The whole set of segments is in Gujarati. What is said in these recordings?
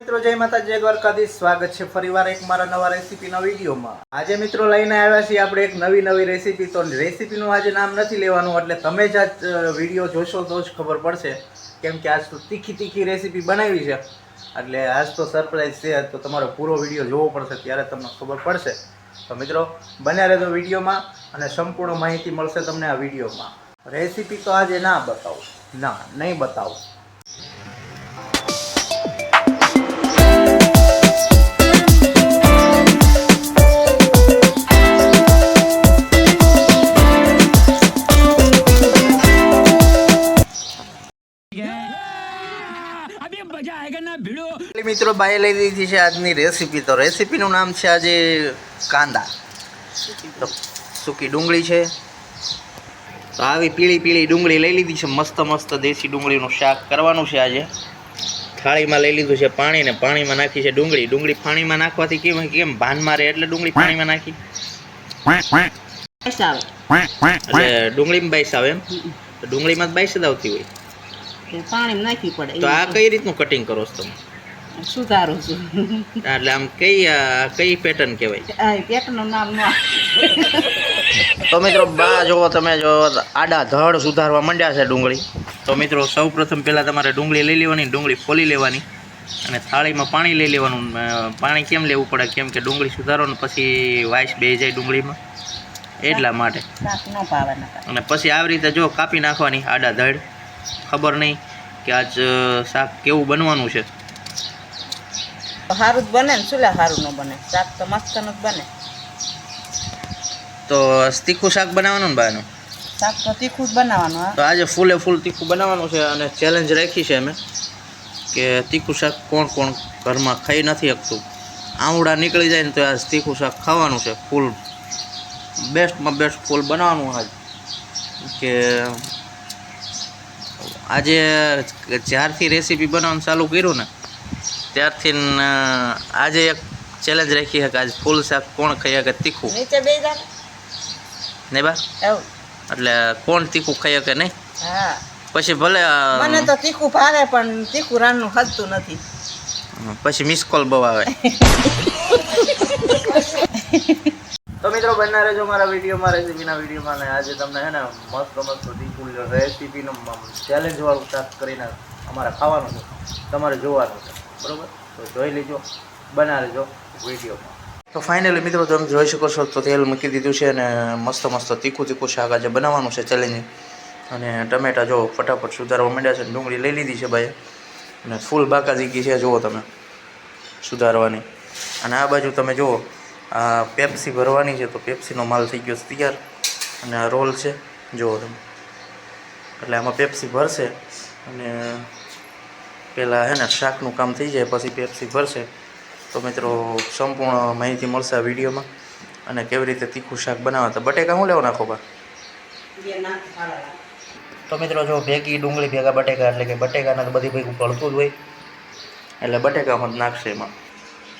મિત્રો જય માતાજી, એક વાર કદી સ્વાગત છે ફરીવાર એક મારા નવા રેસીપીના વિડીયોમાં। આજે મિત્રો લઈને આવ્યા છીએ આપણે એક નવી રેસીપી। તો રેસીપીનું આજે નામ નથી લેવાનું, એટલે તમે જ આ વિડીયો જોશો તો જ ખબર પડશે, કેમ કે આજ તો તીખી રેસીપી બનાવી છે, એટલે આજ તો સરપ્રાઈઝ છે, તો તમારો પૂરો વિડીયો જોવો પડશે, ત્યારે તમને ખબર પડશે। તો મિત્રો બન્યા રહેજો વિડીયોમાં અને સંપૂર્ણ માહિતી મળશે તમને આ વિડીયોમાં। રેસીપી તો આજે નહીં બતાવું। મિત્રો બાય લઈ લીધી છે આજની રેસીપી। તો રેસીપીનું નામ છે આજે કાંદા। તો સૂકી ડુંગળી છે, તો આવી પીળી ડુંગળી લઈ લીધી છે, મસ્ત દેશી ડુંગળીનું શાક કરવાનું છે આજે। થાળીમાં લઈ લીધું છે પાણી, ને પાણીમાં નાખી છે ડુંગળી પાણીમાં નાખવાથી કેમ ભાન મારે, એટલે ડુંગળી પાણીમાં નાખી એટલે ડુંગળીમાં બાઈસ આવે એમ। તો ડુંગળીમાં જ બાઈસ જ આવતી હોય, પાણી નાખવી પડે। તો આ કઈ રીતનું કટિંગ કરો છો તમે? સુધારું છું, એટલે આમ કઈ પેટર્ન કહેવાય? પેટર્નનું નામ ન તો મિત્રો બા જોવો, તમે જો આડા ધડ સુધારવા માંડ્યા છે ડુંગળી। તો મિત્રો સૌ પ્રથમ પહેલાં તમારે ડુંગળી લઈ લેવાની, ડુંગળી ફોલી લેવાની, અને થાળીમાં પાણી લઈ લેવાનું। પાણી કેમ લેવું પડે, કેમ કે ડુંગળી સુધારો ને પછી વાઈસ બેસી જાય ડુંગળીમાં, એટલા માટે। અને પછી આવી રીતે જો કાપી નાખવાની આડા ધડ। ખબર નહીં કે આજ શાક કેવું બનવાનું છે। સારું જ બને ને, શું સારું ન બને? શાક તો મસ્ત જ બને। તો તીખું શાક બનાવવાનું ને બાનું? શાક તો તીખું જ બનાવવાનું। તો આજે ફૂલ તીખું બનાવવાનું છે, અને ચેલેન્જ રાખી છે અમે કે તીખું શાક કોણ ઘરમાં ખાઈ નથી શકતું। આવડા નીકળી જાય ને તો આજ તીખું શાક ખાવાનું છે, ફૂલ બેસ્ટમાં બેસ્ટ ફૂલ બનાવવાનું આજ। કે આજે જ્યારથી રેસીપી બનાવવાનું ચાલુ કર્યું ને ત્યારથી આજે એક ચેલેન્જ રાખી છે કે આજે ફૂલ શાક કોણ ખાઈ શકે તીખું, નીચે બે જાય નહીં બા? એટલે કોણ તીખું ખાઈ શકે નહીં? હા, પછી ભલે મને તો તીખું ભાવે, પણ તીખું રાનનું ખાતું નથી, પછી મિસ કોલ બહુ આવે। તો મિત્રો બના રહેજો મારા વિડીયોમાં, રેસીપીના વિડીયોમાં। ને આજે તમને છે ને મસ્ત તીખું રેસીપીનું ચેલેન્જ વાળું શાક કરીને અમારે ખાવાનું છે, તમારે જોવાનું છે, બરાબર? તો જોઈ લેજો, બના રહેજો વિડીયોમાં। તો ફાઇનલી મિત્રો તમે જોઈ શકો છો, તો તેલ મૂકી દીધું છે, અને મસ્ત તીખું શાક આજે બનાવવાનું છે ચેલેન્જ। અને ટમેટા જો ફટાફટ સુધારવા માંડ્યા છે, ડુંગળી લઈ લીધી છે ભાઈ, અને ફૂલ બાકાજીકી છે જુઓ તમે સુધારવાની। અને આ બાજુ તમે જુઓ આ પેપ્સી ભરવાની છે, તો પેપ્સીનો માલ થઈ ગયો તૈયાર, અને આ રોલ છે જુઓ તમે, એટલે આમાં પેપ્સી ભરશે, અને પહેલાં હે ને શાકનું કામ થઈ જાય પછી પેપ્સી ભરશે। તો મિત્રો સંપૂર્ણ માહિતી મળશે આ વિડીયોમાં, અને કેવી રીતે તીખું શાક બનાવવા। તો બટેકા શું લેવા નાખો બા? તો મિત્રો જો ભેગી ડુંગળી ભેગા બટેકા, એટલે કે બટેકાના તો બધી ભેગું પડતું જ હોય, એટલે બટેકામાં જ નાખશે એમાં।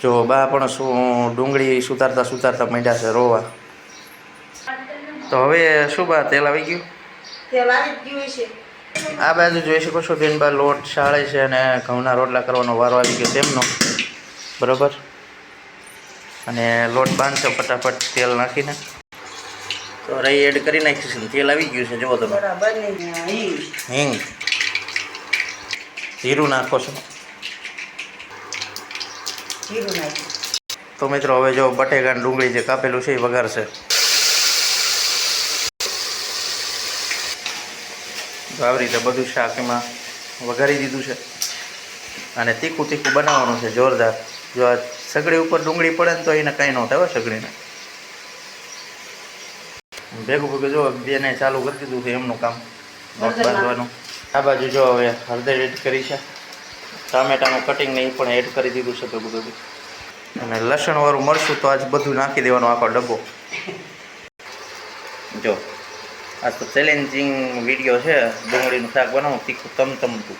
જો બા પણ શું ડુંગળી સુધારતા માંડ્યા છે રોવા। તો હવે શું બા તેલ આવી ગયું? તેલ આવી ગયું છે। આ બાજુ જોઈ શકો છો બેનબા લોટ શાળે છે, અને ઘઉંના રોટલા કરવાનો વારો આવી ગયો તેમનો, બરાબર? અને લોટ બાંધશે ફટાફટ તેલ નાખીને। તો રહી એડ કરી નાખીશું, તેલ આવી ગયું છે જુઓ તમે। હિંગ, જીરું નાખો છો? તો મિત્રો હવે જો બટેકા અને ડુંગળી જે કાપેલું છે એ વઘારશે। તો આવી રીતે બધું શાક એમાં વઘારી દીધું છે, અને તીખું બનાવવાનું છે જોરદાર। જો આ સગડી ઉપર ડુંગળી પડે ને તો એને કંઈ ન થાય સગડીને, ભેગું જો બેને ચાલુ કરી દીધું છે એમનું કામ બાંધવાનું। આ બાજુ જો હવે હળદર એડ કરી છે, ટામેટાનું કટિંગ ને એ પણ એડ કરી દીધું છે ભેગું, અને લસણવાળું મરચું તો આજ બધું નાખી દેવાનો આખો ડબ્બો। જો આ તો ચેલેન્જિંગ વિડીયો છે, ડુંગળીનું શાક બનાવું તીખું તમતું,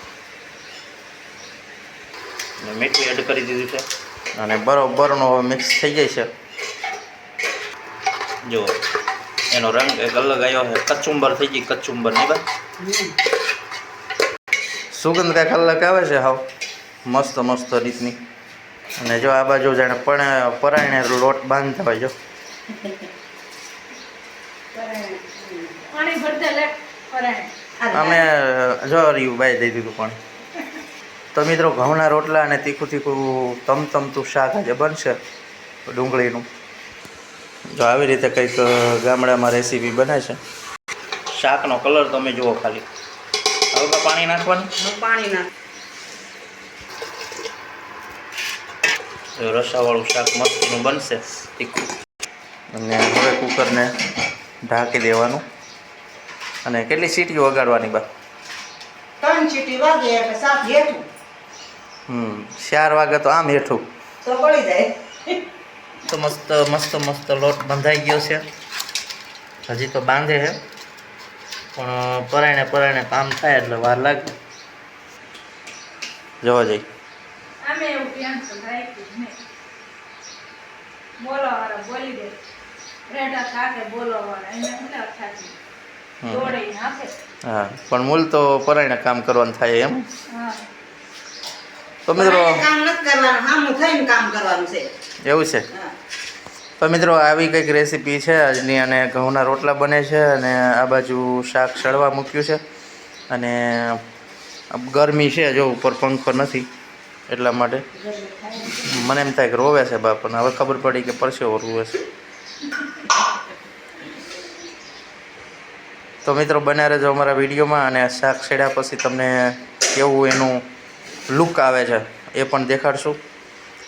મીઠું એડ કરી દીધું છે, અને બરોબરનો હવે મિક્સ થઈ જાય છે। જો એનો રંગ એક અલગ આવ્યો છે, કચુંબર થઈ ગઈ, કચુંબર નહીં બા? સુગંધ કાંઈક અલગ આવે છે, હાવ મસ્ત રીતની। અને જો આ બાજુ જાણે પણ પરાયણે લોટ બાંધતા હોય જો પાણી ભરતા લે પરાણે અમે જો રહ્યું બાય દઈ દીધું પાણી. તો મિત્રો ઘઉંના રોટલા અને તીખું તીખું તમતમતું શાક આજે બનશે ડુંગળીનું. જો આવી રીતે કંઈક ગામડામાં રેસીપી બને છે. શાકનો કલર તમે જુઓ ખાલી. હવે પાણી નાખવાનું. પાણી નાખ. રસાવાળું શાક મસ્તીનું બનશે તીખું. અને હવે કુકરને ઢાંકી દેવાનું. અને કેટલી સીટીઓ વગાડવાની બા? 3 સીટી વાગે એટલે શાક હેઠું. 4 વાગે તો આમ હેઠું તો બળી જાય. તો મસ્ત મસ્ત મસ્ત લોટ બંધાઈ ગયો છે. હજી તો બાંધે છે પણ પરાયણે કામ થાય એટલે વાર લાગે. જોવા જઈ અમે એવું ધ્યાન તો રાખ્યું ને બોલો વાળા બોલી દે રેડા થાકે બોલો વાળા એને શું થાકી દોડે નાખે. હા પણ મૂળ તો પરાયણે કામ કરવાનું થાય એમ. હા તો મિત્રો કામ નથી કરવાનું, સામું થઈને કામ કરવાનું છે. એવું છે. તો મિત્રો આવી કંઈક રેસીપી છે આજની. અને ઘઉંના રોટલા બને છે અને આ બાજુ શાક સળવા મૂક્યું છે. અને ગરમી છે જો ઉપર પંખો નથી એટલા માટે મને એમ થાય કે રોવે છે બાપ. પણ હવે ખબર પડી કે પરસેવો રોવે છે. તો મિત્રો બન્યા રહેજો અમારા વિડીયોમાં. અને શાક છેડ્યા પછી તમને કેવું એનું લુક આવે છે એ પણ દેખાડશું.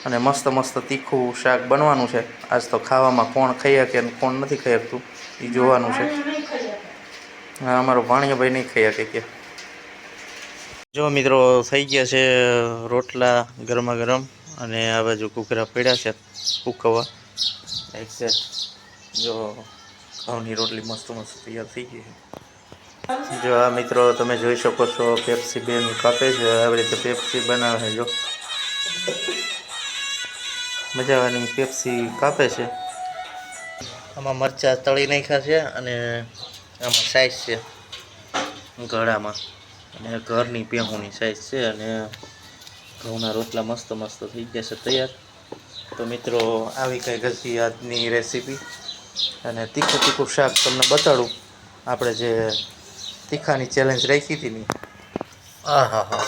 અને મસ્ત મસ્ત તીખું શાક બનવાનું છે. આજ તો ખાવામાં કોણ ખાઈ શકે અને કોણ નથી ખાઈ શકતું એ જોવાનું છે. હા અમારો ભાણિયાભાઈ નહીં ખાઈ શકે કે. જો મિત્રો થઈ ગયા છે રોટલા ગરમા ગરમ. અને આ બાજુ કુકરા પડ્યા છે ઉકવવા એક્ઝેક્ટ. જો ઘઉંની રોટલી મસ્ત મસ્ત તૈયાર થઈ ગઈ છે. જો આ મિત્રો તમે જોઈ શકો છો પેપ્સી બેન કાપે છે. આવી રીતે પેપ્સી બનાવે છે. જો મજાવાની પેપ્સી કાપે છે. આમાં મરચાં તળી નાખ્યા છે અને આમાં સાઈઝ છે ગળામાં. અને ઘરની પેહુની સાઈઝ છે. અને ઘઉંના રોટલા મસ્ત મસ્ત થઈ ગયા છે તૈયાર. તો મિત્રો આવી કંઈક હજી આજની રેસીપી. અને તીખું તીખું શાક તમને બતાડું. આપણે જે તીખાની ચેલેન્જ રાખી હતી ને. હા હા હા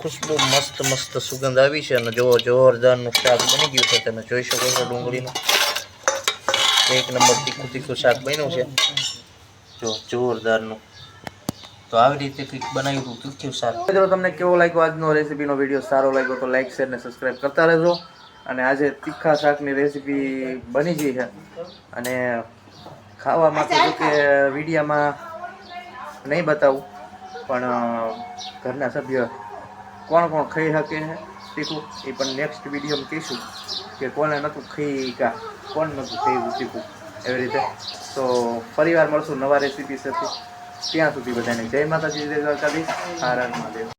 ખુશ્બુ મસ્ત મસ્ત સુગંધ આવી છે. અને જો જોરદારનું શાક બની ગયું છે. તમે જોઈ શકો છો ડુંગળીનું 1 નંબર તીખું તીખું શાક બન્યું છે. જો જોરદારનું. તો આવી રીતે કંઈક બનાવ્યું હતું તીખું શાક. મિત્રો તમને કેવો લાગ્યો આજનો રેસીપીનો વિડીયો? સારો લાગ્યો તો લાઈક શેર ને સબસ્ક્રાઈબ કરતા રહેજો. અને આજે તીખા શાકની રેસીપી બની ગઈ છે. અને ખાવામાં તો જો કે વિડીયામાં નહીં બતાવું પણ ઘરના સભ્ય કોણ કોણ ખાઈ શકે છે તીખું એ પણ નેક્સ્ટ વિડીયોમાં કહીશું કે કોને નહોતું ખાઈ કા કોણ નહોતું ખાઈ તીખું એવી રીતે. તો ફરીવાર મળશું નવા રેસીપી સાથે. ત્યાં સુધી બધાને જય માતાજી, જય દ્વારકાધીશ, હર હર મહાદેવ.